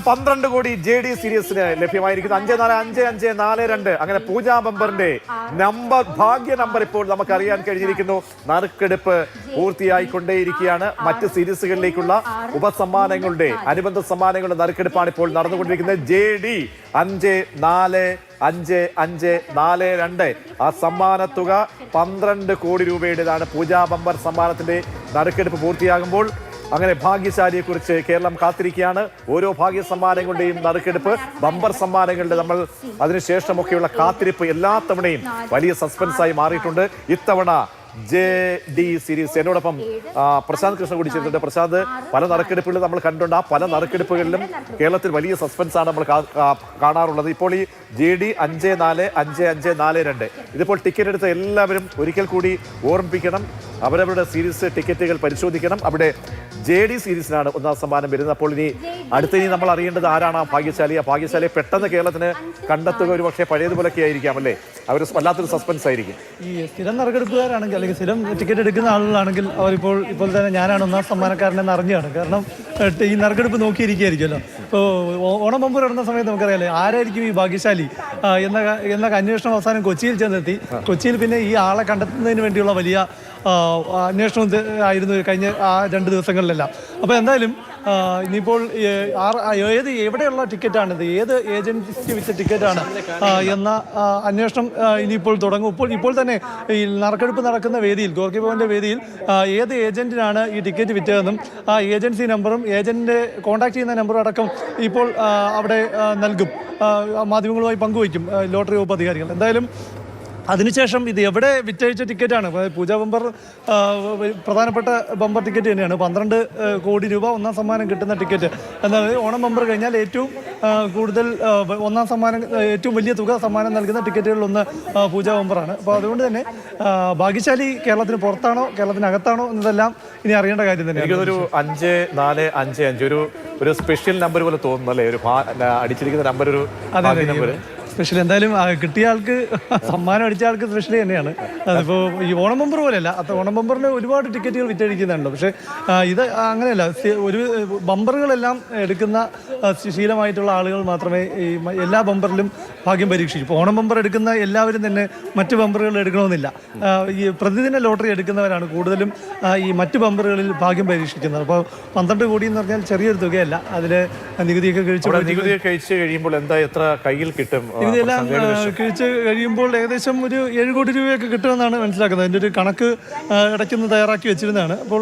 12 കോടി JD സീരീസിന് ലഭ്യമായിരിക്കുന്നു. 545542. അങ്ങനെ പൂജാ ബമ്പറിന്റെ number, ഭാഗ്യ number ഇപ്പോൾ നമുക്ക് അറിയാൻ കഴിഞ്ഞിരിക്കുന്നു. നറുക്കെടുപ്പ് പൂർത്തിയായിക്കൊണ്ടേയിരിക്കുകയാണ്. മറ്റ് സീരീസുകളിലേക്കുള്ള ഉപസമ്മാനങ്ങളുടെ, അനുബന്ധ സമ്മാനങ്ങളുടെ നറുക്കെടുപ്പാണ് ഇപ്പോൾ നടന്നുകൊണ്ടിരിക്കുന്നത്. JD 545542. ആ സമ്മാന തുക 12 കോടി രൂപയുടേതാണ്. പൂജാ ബമ്പർ സമ്മാനത്തിന്റെ നറുക്കെടുപ്പ് പൂർത്തിയാകുമ്പോൾ അങ്ങനെ ഭാഗ്യശാലിയെ കുറിച്ച് കേരളം കാത്തിരിക്കുകയാണ്. ഓരോ ഭാഗ്യ സമ്മാനങ്ങളുടെയും നറുക്കെടുപ്പ്, ബമ്പർ സമ്മാനങ്ങളുടെ നമ്മൾ അതിനുശേഷമൊക്കെയുള്ള കാത്തിരിപ്പ് എല്ലാ തവണയും വലിയ സസ്പെൻസായി മാറിയിട്ടുണ്ട്. ഇത്തവണ JD സീരീസ് എന്നോടൊപ്പം പ്രശാന്ത് കൃഷ്ണ കൂടി ചേർത്തിട്ടുണ്ട്. പ്രശാന്ത്, പല നറുക്കെടുപ്പുകളിലും നമ്മൾ കണ്ടിട്ടുണ്ട്. ആ പല നറുക്കെടുപ്പുകളിലും കേരളത്തിൽ വലിയ സസ്പെൻസാണ് നമ്മൾ കാണാറുള്ളത്. ഇപ്പോൾ ഈ JD 545542 ഇതിപ്പോൾ ടിക്കറ്റ് എടുത്ത എല്ലാവരും ഒരിക്കൽ കൂടി ഓർമ്മിപ്പിക്കണം, അവരവരുടെ സീരീസ് ടിക്കറ്റുകൾ പരിശോധിക്കണം. അവിടെ JD സീരീസിനാണ് ഒന്നാം സമ്മാനം വരുന്നത്. അപ്പോൾ ഇനി നമ്മൾ അറിയേണ്ടത് ആരാണ് ആ ഭാഗ്യശാലി. ആ ഭാഗ്യശാലിയെ പെട്ടെന്ന് കേരളത്തിന് കണ്ടെത്തുക ഒരു പക്ഷേ പഴയതുപോലൊക്കെ ആയിരിക്കാം അല്ലേ? അവർ വല്ലാത്തൊരു സസ്പെൻസ് ആയിരിക്കും. ഈ സ്ഥിരം നറുക്കെടുപ്പുകാരാണെങ്കിൽ അല്ലെങ്കിൽ സ്ഥിരം ടിക്കറ്റ് എടുക്കുന്ന ആളുകളാണെങ്കിൽ ഇപ്പോൾ തന്നെ ഞാനാണ് ഒന്നാം സമ്മാനക്കാരനെന്ന് അറിഞ്ഞാണ്. കാരണം ഈ നറുക്കെടുപ്പ് നോക്കിയിരിക്കുകയായിരിക്കുമല്ലോ. ഇപ്പോൾ ഓണം ബമ്പർ ഇടുന്ന സമയത്ത് നമുക്കറിയാലേ ആരായിരിക്കും ഈ ഭാഗ്യശാലി എന്നൊക്കെ അന്വേഷണം അവസാനം കൊച്ചിയിൽ ചെന്നെത്തി. കൊച്ചിയിൽ പിന്നെ ഈ ആളെ കണ്ടെത്തുന്നതിന് വേണ്ടിയുള്ള വലിയ അന്വേഷണം ആയിരുന്നു കഴിഞ്ഞ ആ 2 ദിവസങ്ങളിലെല്ലാം. അപ്പോൾ എന്തായാലും ഇനിയിപ്പോൾ എവിടെയുള്ള ടിക്കറ്റാണിത്, ഏത് ഏജൻസിക്ക് വിറ്റ ടിക്കറ്റാണ് എന്ന അന്വേഷണം ഇനിയിപ്പോൾ തുടങ്ങും. ഇപ്പോൾ തന്നെ ഈ നറുക്കെടുപ്പ് നടക്കുന്ന വേദിയിൽ, ഗോർക്കി ഭവൻ്റെ വേദിയിൽ ഏത് ഏജന്റിനാണ് ഈ ടിക്കറ്റ് വിറ്റതെന്നും ആ ഏജൻസി നമ്പറും ഏജന്റിനെ കോൺടാക്ട് ചെയ്യുന്ന നമ്പറും അടക്കം ഇപ്പോൾ അവിടെ നൽകും, മാധ്യമങ്ങളുമായി പങ്കുവയ്ക്കും ലോട്ടറി വകുപ്പ് അധികാരികൾ. എന്തായാലും അതിനുശേഷം ഇത് എവിടെ വിറ്റഴിച്ച ടിക്കറ്റാണ്. പൂജാ ബമ്പർ പ്രധാനപ്പെട്ട ബമ്പർ ടിക്കറ്റ് തന്നെയാണ്. 12 കോടി രൂപ ഒന്നാം സമ്മാനം കിട്ടുന്ന ടിക്കറ്റ്. എന്നാൽ ഓണം ബമ്പർ കഴിഞ്ഞാൽ ഏറ്റവും കൂടുതൽ ഒന്നാം സമ്മാനം, ഏറ്റവും വലിയ തുക സമ്മാനം നൽകുന്ന ടിക്കറ്റുകളിലൊന്ന് പൂജാ ബമ്പറാണ്. അപ്പോൾ അതുകൊണ്ട് തന്നെ ഭാഗ്യശാലി കേരളത്തിന് പുറത്താണോ കേരളത്തിനകത്താണോ എന്നതെല്ലാം ഇനി അറിയേണ്ട കാര്യം തന്നെയാണ്. ഒരു 5455 ഒരു സ്പെഷ്യൽ നമ്പർ പോലെ തോന്നുന്നു അല്ലേ? ഒരു അടിച്ചിരിക്കുന്ന നമ്പർ, ഒരു നമ്പർ സ്പെഷ്യൽ. എന്തായാലും കിട്ടിയ ആൾക്ക്, സമ്മാനം അടിച്ച ആൾക്ക് സ്പെഷ്യൽ തന്നെയാണ്. അതിപ്പോൾ ഈ ഓണം ബമ്പർ പോലെയല്ല. ഓണം ബമ്പറിന് ഒരുപാട് ടിക്കറ്റുകൾ വിറ്റഴിക്കുന്നുണ്ടല്ലോ. പക്ഷേ ഇത് അങ്ങനെയല്ല. ഒരു ബമ്പറുകളെല്ലാം എടുക്കുന്ന ശീലമായിട്ടുള്ള ആളുകൾ മാത്രമേ ഈ എല്ലാ ബമ്പറിലും ഭാഗ്യം പരീക്ഷിച്ചു. ഇപ്പോൾ ഓണം ബമ്പർ എടുക്കുന്ന എല്ലാവരും തന്നെ മറ്റ് ബമ്പറുകൾ എടുക്കണമെന്നില്ല. ഈ പ്രതിദിന ലോട്ടറി എടുക്കുന്നവരാണ് കൂടുതലും ഈ മറ്റ് ബമ്പറുകളിൽ ഭാഗ്യം പരീക്ഷിക്കുന്നത്. അപ്പോൾ 12 കോടി എന്ന് പറഞ്ഞാൽ ചെറിയൊരു തുകയല്ല. അതിൽ നികുതിയൊക്കെ കഴിച്ച് കഴിയുമ്പോൾ എന്താ, എത്ര കയ്യിൽ കിട്ടും? ഇതെല്ലാം കഴിച്ച് കഴിയുമ്പോൾ ഏകദേശം ഒരു 7 കോടി രൂപയൊക്കെ കിട്ടുമെന്നാണ് മനസ്സിലാക്കുന്നത്. അതിൻ്റെ ഒരു കണക്ക് ഇടയ്ക്കൊന്ന് തയ്യാറാക്കി വെച്ചിരുന്നതാണ്. അപ്പോൾ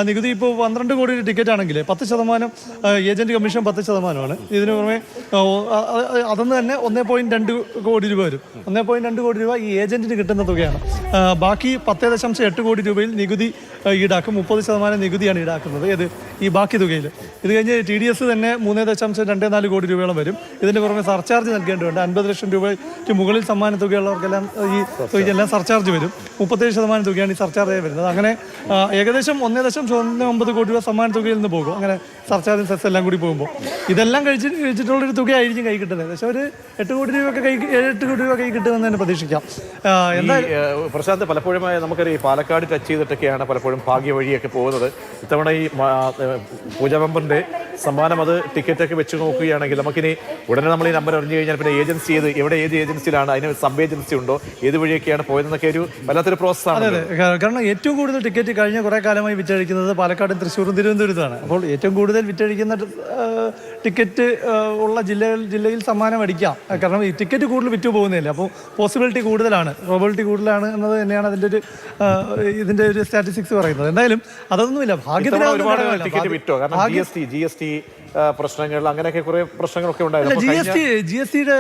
നികുതി ഇപ്പോൾ 12 കോടി ടിക്കറ്റ് ആണെങ്കിൽ 10% ഏജന്റ് കമ്മീഷൻ 10%. ഇതിന് പുറമെ അതൊന്ന് തന്നെ 1.2 കോടി രൂപ വരും. 1.2 കോടി രൂപ ഈ ഏജന്റിന് കിട്ടുന്ന തുകയാണ്. ബാക്കി 10.8 കോടി രൂപയിൽ നികുതി ഈടാക്കും. 30% നികുതിയാണ് ഈടാക്കുന്നത്. ഈ ബാക്കി തുകയിൽ. ഇത് കഴിഞ്ഞ് TDS തന്നെ 3.24 കോടി രൂപയോളം വരും. ഇതിന് പുറമെ സർചാർജ് നൽകേണ്ടതുണ്ട്. 50 ലക്ഷം രൂപയ്ക്ക് മുകളിൽ സമ്മാന തുകയുള്ളവർക്കെല്ലാം ഈ തുകയെല്ലാം സർചാർജ് വരും. 37% തുകയാണ് ഈ സർചാർജായി വരുന്നത്. അങ്ങനെ ഏകദേശം 1.19 കോടി രൂപ സമ്മാന തുകയിൽ നിന്ന് പോകും. അങ്ങനെ സർചാർജും സെസ് എല്ലാം കൂടി പോകുമ്പോൾ ഇതെല്ലാം കഴിച്ചിട്ടുള്ളൊരു തുകയായിരിക്കും കൈ കിട്ടുന്നത്. ഏകദേശം ഒരു 8 കോടി രൂപ കൈ കിട്ടുമെന്ന് തന്നെ പ്രതീക്ഷിക്കാം. എന്തായാലും പ്രശാന്ത്, പലപ്പോഴും നമുക്കറിയാം പാലക്കാട് ടച്ച് ചെയ്തിട്ടൊക്കെയാണ് പലപ്പോഴും ഭാഗ്യ വഴിയൊക്കെ പോകുന്നത്. ഇത്തവണ ഈ പൂജാ ബമ്പറിന്റെ സമ്മാനം, അത് ടിക്കറ്റൊക്കെ വെച്ച് നോക്കുകയാണെങ്കിൽ നമുക്കിനി ഉടനെ നമ്മൾ ഈ നമ്പർ അറിഞ്ഞു കഴിഞ്ഞാൽ പിന്നെ ഏജൻസി ഏത് ഏജൻസിയിലാണ്, അതിന് സബ് ഏജൻസി ഉണ്ടോ, ഏത് വഴിയൊക്കെയാണ് പോയതെന്നൊക്കെ ഒരു വല്ലാത്തൊരു പ്രോസസ്സാണ്. അതെ, കാരണം ഏറ്റവും കൂടുതൽ ടിക്കറ്റ് കഴിഞ്ഞ കുറേ കാലമായി വിറ്റഴിക്കുന്നത് പാലക്കാടും തൃശ്ശൂരും തിരുവനന്തപുരത്താണ്. അപ്പോൾ ഏറ്റവും കൂടുതൽ വിറ്റഴിക്കുന്ന ടിക്കറ്റ് ഉള്ള ജില്ലയിൽ സമ്മാനം അടിക്കാം. കാരണം ഈ ടിക്കറ്റ് കൂടുതൽ വിറ്റു പോകുന്നില്ല. അപ്പോൾ പോസിബിലിറ്റി കൂടുതലാണ്, പ്രോബിലിറ്റി കൂടുതലാണ് എന്നത് തന്നെയാണ് ഇതിൻ്റെ ഒരു സ്റ്റാറ്റിസ്റ്റിക്സ് പറയുന്നത്. എന്തായാലും അതൊന്നുമില്ല, ഭാഗ്യത്തിന് ഒരുപാട് ടിക്കറ്റ് വിറ്റോ? കാരണം GST പ്രശ്നങ്ങൾ, അങ്ങനെയൊക്കെ കുറെ പ്രശ്നങ്ങളൊക്കെ ഉണ്ടായിരുന്നു. GSTയുടെ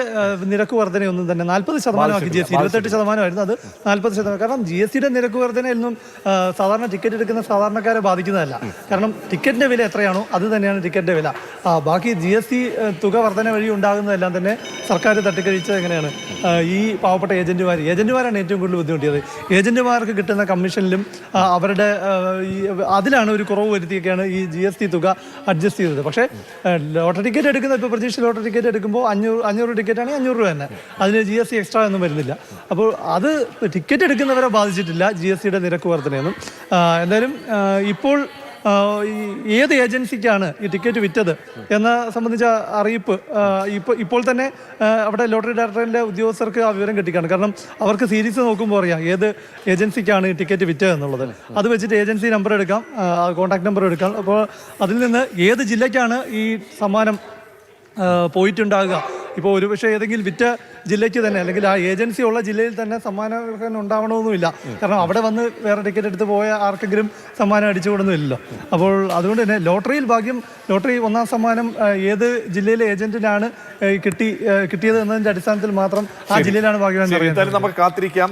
നിരക്ക് വർധനയൊന്നും തന്നെ 40%. GST 28% അത് 40%. കാരണം GSTയുടെ നിരക്ക് വർധനയൊന്നും സാധാരണ ടിക്കറ്റ് എടുക്കുന്ന സാധാരണക്കാരെ ബാധിക്കുന്നതല്ല. കാരണം ടിക്കറ്റിന്റെ വില എത്രയാണോ അത് തന്നെയാണ് ടിക്കറ്റിന്റെ വില. ബാക്കി GST തുക വർധന വഴി ഉണ്ടാകുന്നതെല്ലാം തന്നെ സർക്കാർ തട്ടിക്കഴിച്ചത് എങ്ങനെയാണ്? ഈ പാവപ്പെട്ട ഏജന്റുമാരാണ് ഏറ്റവും കൂടുതൽ ബുദ്ധിമുട്ടിയത്. ഏജന്റുമാർക്ക് കിട്ടുന്ന കമ്മീഷനിലും അവരുടെ അതിലാണ് ഒരു കുറവ് വരുത്തിയൊക്കെയാണ് ഈ GST തുക അഡ്ജസ്റ്റ് ചെയ്തത്. പക്ഷേ ലോട്ടറി ടിക്കറ്റ് എടുക്കുന്ന, ഇപ്പോൾ പ്രതീക്ഷ ലോട്ടറി ടിക്കറ്റ് എടുക്കുമ്പോൾ 500 ടിക്കറ്റാണെങ്കിൽ 500 രൂപ തന്നെ, അതിന് GST എക്സ്ട്രാ ഒന്നും വരുന്നില്ല. അപ്പോൾ അത് ടിക്കറ്റ് എടുക്കുന്നവരെ ബാധിച്ചിട്ടില്ല GSTയുടെ നിരക്ക് വർധനയൊന്നും. എന്തായാലും ഇപ്പോൾ ഏത് ഏജൻസിക്കാണ് ഈ ടിക്കറ്റ് വിറ്റത് എന്ന സംബന്ധിച്ച അറിയിപ്പ് ഇപ്പോൾ തന്നെ അവിടെ ലോട്ടറി ഡയറക്ടറിൻ്റെ ഉദ്യോഗസ്ഥർക്ക് ആ വിവരം കിട്ടിക്കാണ്. കാരണം അവർക്ക് സീരീസ് നോക്കുമ്പോൾ അറിയാം ഏത് ഏജൻസിക്കാണ് ഈ ടിക്കറ്റ് വിറ്റത് എന്നുള്ളത്. അത് വെച്ചിട്ട് ഏജൻസി നമ്പർ എടുക്കാം, കോൺടാക്ട് നമ്പർ എടുക്കാം. അപ്പോൾ അതിൽ നിന്ന് ഏത് ജില്ലയ്ക്കാണ് ഈ സമ്മാനം പോയിട്ടുണ്ടാകുക, ഇപ്പോൾ ഒരുപക്ഷെ ഏതെങ്കിലും വിറ്റ ജില്ലയ്ക്ക് തന്നെ അല്ലെങ്കിൽ ആ ഏജൻസി ഉള്ള ജില്ലയിൽ തന്നെ സമ്മാനം ഉണ്ടാവണമെന്നുമില്ല. കാരണം അവിടെ വന്ന് വേറെ ടിക്കറ്റ് എടുത്ത് പോയ ആർക്കെങ്കിലും സമ്മാനം അടിച്ചുകൊടുന്നില്ലല്ലോ. അപ്പോൾ അതുകൊണ്ട് തന്നെ ലോട്ടറിയിൽ ഭാഗ്യം, ലോട്ടറി ഒന്നാം സമ്മാനം ഏത് ജില്ലയിലെ ഏജന്റിനാണ് കിട്ടിയത് എന്നതിൻ്റെ അടിസ്ഥാനത്തിൽ മാത്രം ആ ജില്ലയിലാണ് ഭാഗ്യം. നമുക്ക് കാത്തിരിക്കാം.